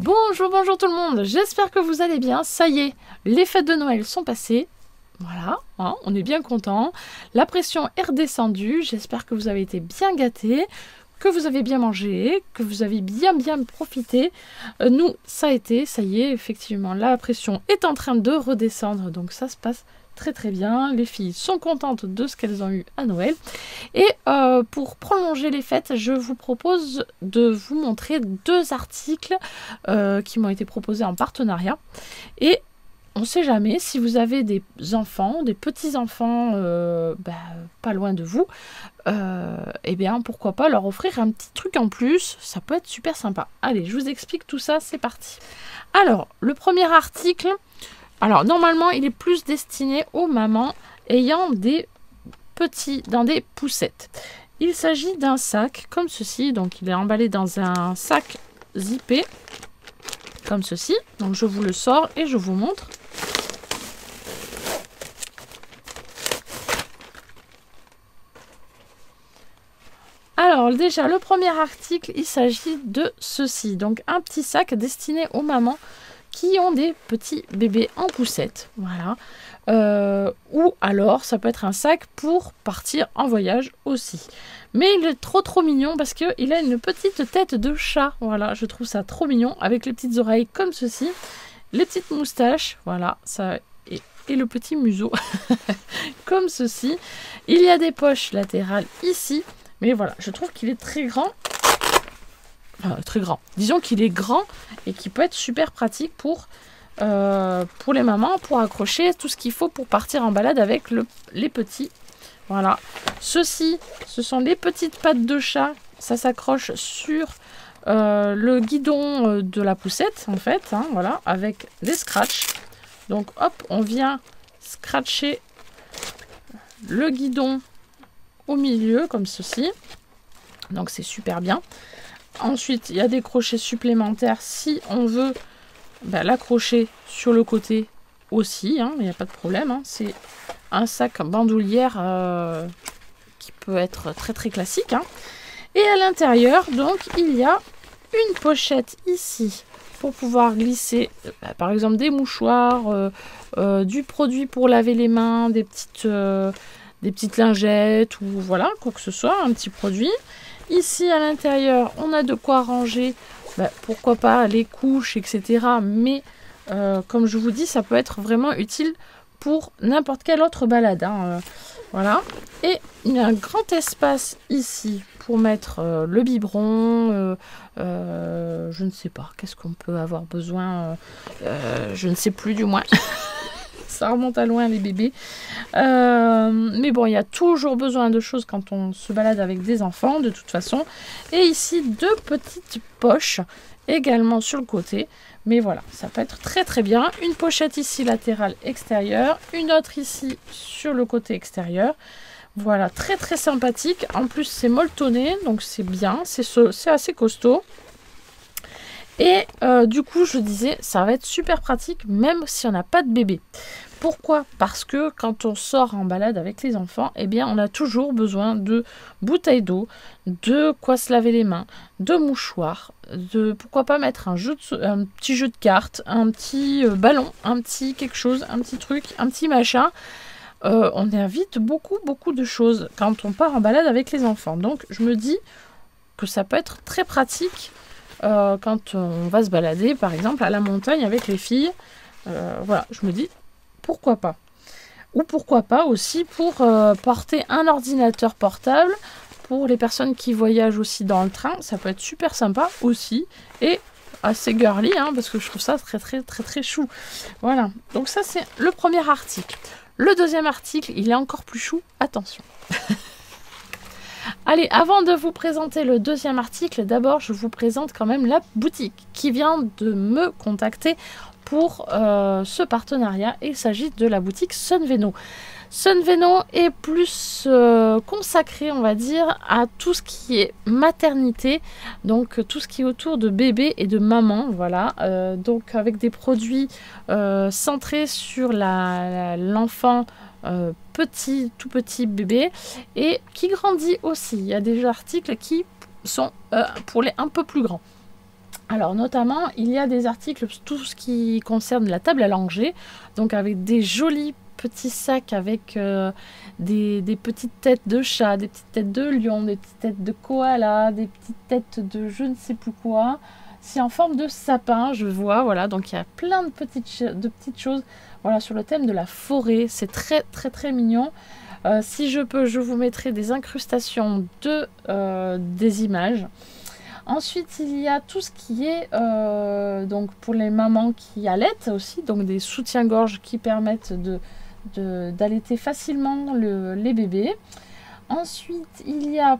Bonjour, bonjour tout le monde, j'espère que vous allez bien. Ça y est, les fêtes de Noël sont passées. Voilà, hein, on est bien content. La pression est redescendue. J'espère que vous avez été bien gâtés, que vous avez bien mangé, que vous avez bien profité. Nous, ça a été, ça y est, effectivement, la pression est en train de redescendre. Donc ça se passe très bien. Les filles sont contentes de ce qu'elles ont eu à Noël. Et pour prolonger les fêtes, je vous propose de vous montrer deux articles qui m'ont été proposés en partenariat. Et on ne sait jamais, si vous avez des enfants, des petits-enfants pas loin de vous, eh bien pourquoi pas leur offrir un petit truc en plus, ça peut être super sympa. Allez, je vous explique tout ça, c'est parti. Alors, le premier article, alors normalement il est plus destiné aux mamans ayant des petits, dans des poussettes. Il s'agit d'un sac comme ceci, donc il est emballé dans un sac zippé, comme ceci. Donc je vous le sors et je vous montre. Alors déjà, le premier article, il s'agit de ceci. Donc un petit sac destiné aux mamans qui ont des petits bébés en poussette. Voilà. Ou alors, ça peut être un sac pour partir en voyage aussi. Mais il est trop mignon parce qu'il a une petite tête de chat. Voilà, je trouve ça trop mignon. Avec les petites oreilles comme ceci. Les petites moustaches. Voilà, ça... Et le petit museau. Comme ceci. Il y a des poches latérales ici. Mais voilà, je trouve qu'il est très grand. Enfin, très grand. Disons qu'il est grand et qui peut être super pratique pour les mamans, pour accrocher tout ce qu'il faut pour partir en balade avec les petits. Voilà. Ceci, ce sont des petites pattes de chat. Ça s'accroche sur le guidon de la poussette, en fait. Hein, voilà, avec des scratchs. Donc, hop, on vient scratcher le guidon au milieu, comme ceci. Donc, c'est super bien. Ensuite, il y a des crochets supplémentaires si on veut l'accrocher sur le côté aussi. Hein, il n'y a pas de problème. Hein. C'est un sac bandoulière qui peut être très classique. Hein. Et à l'intérieur, donc, il y a une pochette ici pour pouvoir glisser, par exemple, des mouchoirs, du produit pour laver les mains, des petites lingettes ou voilà, quoi que ce soit, un petit produit. Ici, à l'intérieur, on a de quoi ranger, pourquoi pas, les couches, etc. Mais, comme je vous dis, ça peut être vraiment utile pour n'importe quelle autre balade. Hein, voilà. Et il y a un grand espace ici pour mettre le biberon. Je ne sais pas, qu'est-ce qu'on peut avoir besoin. Je ne sais plus, du moins. Ça remonte à loin les bébés. Mais bon, il y a toujours besoin de choses quand on se balade avec des enfants, de toute façon. Et ici, deux petites poches également sur le côté. Mais voilà, ça peut être très bien. Une pochette ici latérale extérieure, une autre ici sur le côté extérieur. Voilà, très sympathique. En plus, c'est molletonné, donc c'est bien. C'est assez costaud. Et du coup, je disais, ça va être super pratique, même si on n'a pas de bébé. Pourquoi? Parce que quand on sort en balade avec les enfants, eh bien, on a toujours besoin de bouteilles d'eau, de quoi se laver les mains, de mouchoirs, de pourquoi pas mettre un petit jeu de cartes, un petit ballon, un petit quelque chose, un petit truc, un petit machin. On invite beaucoup de choses quand on part en balade avec les enfants. Donc, je me dis que ça peut être très pratique quand on va se balader, par exemple, à la montagne avec les filles. Voilà, je me dis, pourquoi pas. Ou pourquoi pas aussi pour porter un ordinateur portable pour les personnes qui voyagent aussi dans le train. Ça peut être super sympa aussi. Et assez girly, hein, parce que je trouve ça très chou. Voilà, donc ça c'est le premier article. Le deuxième article, il est encore plus chou. Attention. Allez, avant de vous présenter le deuxième article, d'abord je vous présente quand même la boutique qui vient de me contacter pour ce partenariat. Il s'agit de la boutique Sunveno. Sunveno est plus consacré, on va dire, à tout ce qui est maternité, donc tout ce qui est autour de bébé et de maman, voilà. Donc avec des produits centrés sur l'enfant tout petit bébé et qui grandit aussi. Il y a des articles qui sont pour les un peu plus grands. Alors notamment, il y a des articles, tout ce qui concerne la table à langer, donc avec des jolis petits sacs avec des petites têtes de chat, des petites têtes de lion, des petites têtes de koala, des petites têtes de je ne sais plus quoi. C'est en forme de sapin, je vois, voilà, donc il y a plein de petites choses, voilà, sur le thème de la forêt. C'est très très très mignon. Si je peux, je vous mettrai des incrustations des images. Ensuite, il y a tout ce qui est donc pour les mamans qui allaitent aussi, donc des soutiens-gorge qui permettent d'allaiter facilement les bébés. Ensuite, il y a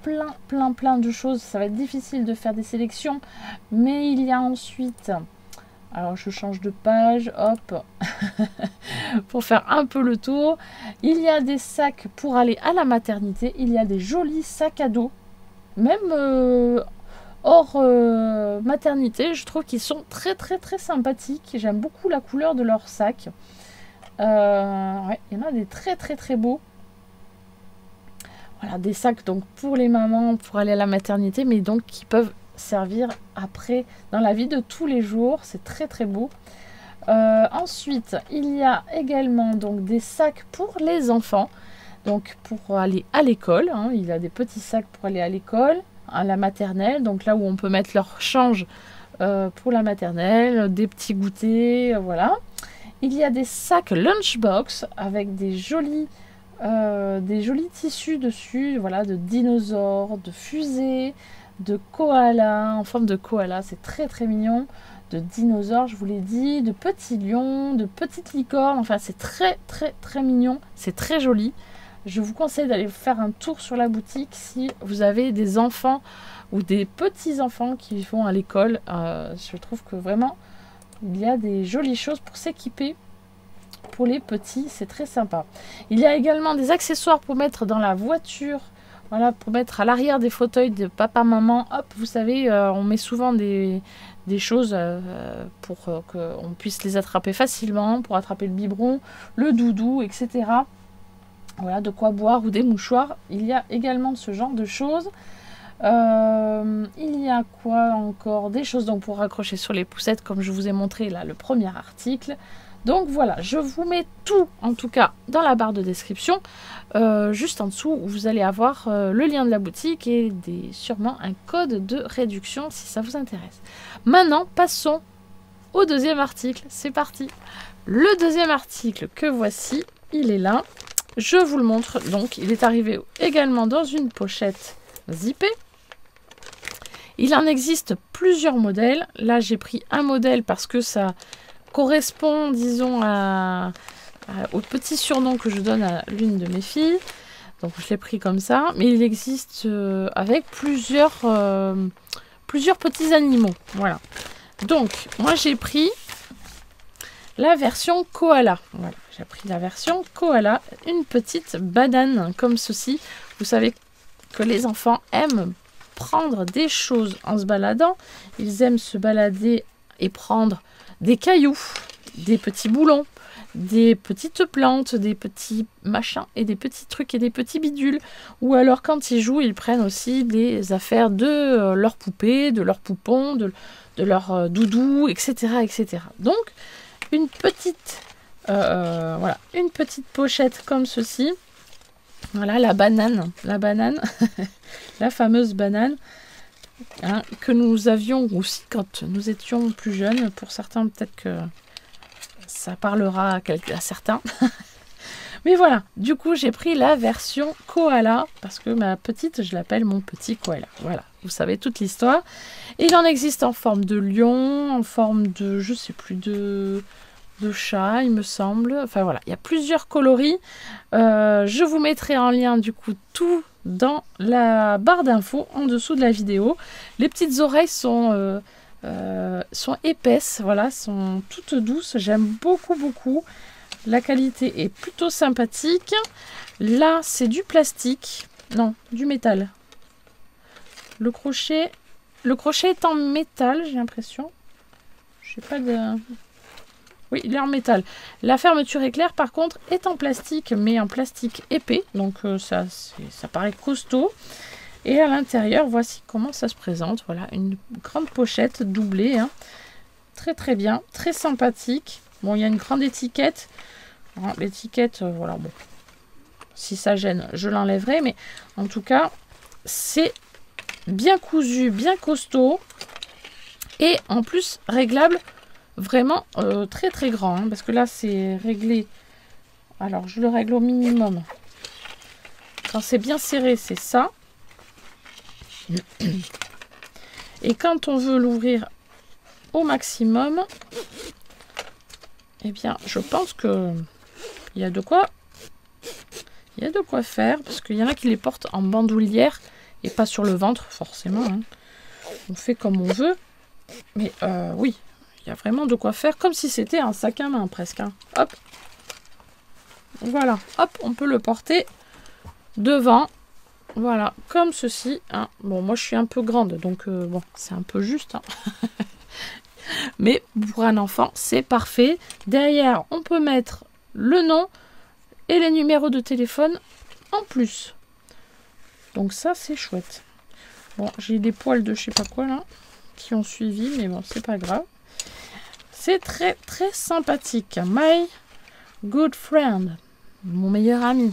plein de choses. Ça va être difficile de faire des sélections, mais il y a ensuite... Alors, je change de page, hop, pour faire un peu le tour. Il y a des sacs pour aller à la maternité. Il y a des jolis sacs à dos. Même hors maternité, je trouve qu'ils sont très sympathiques. J'aime beaucoup la couleur de leur sac. Ouais, il y en a des très beaux. Voilà, des sacs donc pour les mamans, pour aller à la maternité, mais donc qui peuvent servir après dans la vie de tous les jours. C'est très beau. Ensuite, il y a également donc des sacs pour les enfants. Donc pour aller à l'école, hein, il y a des petits sacs pour aller à l'école, à la maternelle, donc là où on peut mettre leur change pour la maternelle, des petits goûters, voilà. Il y a des sacs lunchbox avec des jolis tissus dessus, voilà, de dinosaures, de fusées, de koala, en forme de koala, c'est très mignon, de dinosaures, je vous l'ai dit, de petits lions, de petites licornes, enfin c'est très mignon, c'est très joli. Je vous conseille d'aller faire un tour sur la boutique si vous avez des enfants ou des petits-enfants qui vont à l'école. Je trouve que vraiment, il y a des jolies choses pour s'équiper pour les petits. C'est très sympa. Il y a également des accessoires pour mettre dans la voiture. Voilà, pour mettre à l'arrière des fauteuils de papa-maman. Hop, vous savez, on met souvent des choses pour qu'on puisse les attraper facilement, pour attraper le biberon, le doudou, etc. Voilà, de quoi boire ou des mouchoirs. Il y a également ce genre de choses. Il y a quoi encore? Des choses donc pour raccrocher sur les poussettes, comme je vous ai montré là, le premier article. Donc voilà, je vous mets tout, en tout cas, dans la barre de description. Juste en dessous, où vous allez avoir le lien de la boutique et sûrement un code de réduction si ça vous intéresse. Maintenant, passons au deuxième article. C'est parti. Le deuxième article que voici, il est là. Je vous le montre, donc il est arrivé également dans une pochette zippée. Il en existe plusieurs modèles. Là, j'ai pris un modèle parce que ça correspond, disons, au petit surnom que je donne à l'une de mes filles. Donc, je l'ai pris comme ça. Mais il existe avec plusieurs petits animaux. Voilà. Donc, moi, j'ai pris la version koala. Voilà, j'ai pris la version koala, une petite banane comme ceci. Vous savez que les enfants aiment prendre des choses en se baladant. Ils aiment se balader et prendre des cailloux, des petits boulons, des petites plantes, des petits machins et des petits trucs et des petits bidules. Ou alors quand ils jouent, ils prennent aussi des affaires de leurs poupées, de leurs poupons, de leurs doudous, etc. Donc, une petite voilà, une petite pochette comme ceci. Voilà la banane, la fameuse banane, hein, que nous avions aussi quand nous étions plus jeunes. Pour certains, peut-être que ça parlera à certains. Mais voilà, du coup, j'ai pris la version koala parce que ma petite, je l'appelle mon petit koala. Voilà, vous savez toute l'histoire. Il en existe en forme de lion, en forme de, je sais plus, de chat, il me semble. Enfin voilà, il y a plusieurs coloris. Je vous mettrai en lien du coup tout dans la barre d'infos en dessous de la vidéo. Les petites oreilles sont épaisses, voilà, sont toutes douces. J'aime beaucoup. La qualité est plutôt sympathique. Là, c'est du plastique. Non, du métal. Le crochet est en métal, j'ai l'impression. Je sais pas de... Oui, il est en métal. La fermeture éclair, par contre, est en plastique, mais en plastique épais. Donc, ça paraît costaud. Et à l'intérieur, voici comment ça se présente. Voilà, une grande pochette doublée. Hein. Très très bien, très sympathique. Bon, il y a une grande étiquette. L'étiquette, voilà, bon. Si ça gêne, je l'enlèverai. Mais en tout cas, c'est bien cousu, bien costaud. Et en plus, réglable vraiment très très grand. Hein, parce que là, c'est réglé. Alors, je le règle au minimum. Quand c'est bien serré, c'est ça. Et quand on veut l'ouvrir au maximum, eh bien, je pense que il y a de quoi faire, parce qu'il y en a qui les portent en bandoulière et pas sur le ventre, forcément. Hein. On fait comme on veut, mais oui, il y a vraiment de quoi faire, comme si c'était un sac à main presque. Hein. Hop, voilà, hop, on peut le porter devant. Voilà, comme ceci. Hein. Bon, moi, je suis un peu grande, donc bon, c'est un peu juste. Hein. Mais pour un enfant, c'est parfait. Derrière, on peut mettre le nom et les numéros de téléphone en plus. Donc ça, c'est chouette. Bon, j'ai des poils de je sais pas quoi, là, qui ont suivi, mais bon, c'est pas grave. C'est très, très sympathique. My good friend. Mon meilleur ami.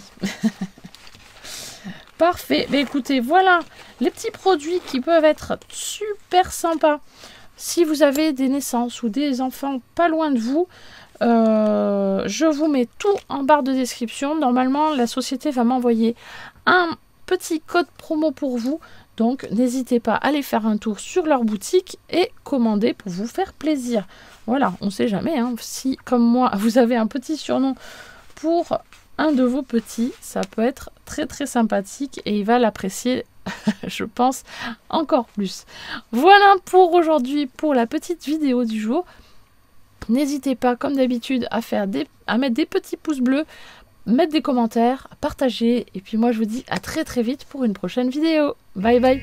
Parfait. Mais écoutez, voilà les petits produits qui peuvent être super sympas. Si vous avez des naissances ou des enfants pas loin de vous, je vous mets tout en barre de description. Normalement, la société va m'envoyer un petit code promo pour vous. Donc, n'hésitez pas à aller faire un tour sur leur boutique et commander pour vous faire plaisir. Voilà, on ne sait jamais. Hein, si, comme moi, vous avez un petit surnom pour un de vos petits, ça peut être très très sympathique et il va l'apprécier, je pense, encore plus. Voilà pour aujourd'hui, pour la petite vidéo du jour. N'hésitez pas, comme d'habitude, à mettre des petits pouces bleus, mettre des commentaires, partager. Et puis moi, je vous dis à très très vite pour une prochaine vidéo. Bye bye.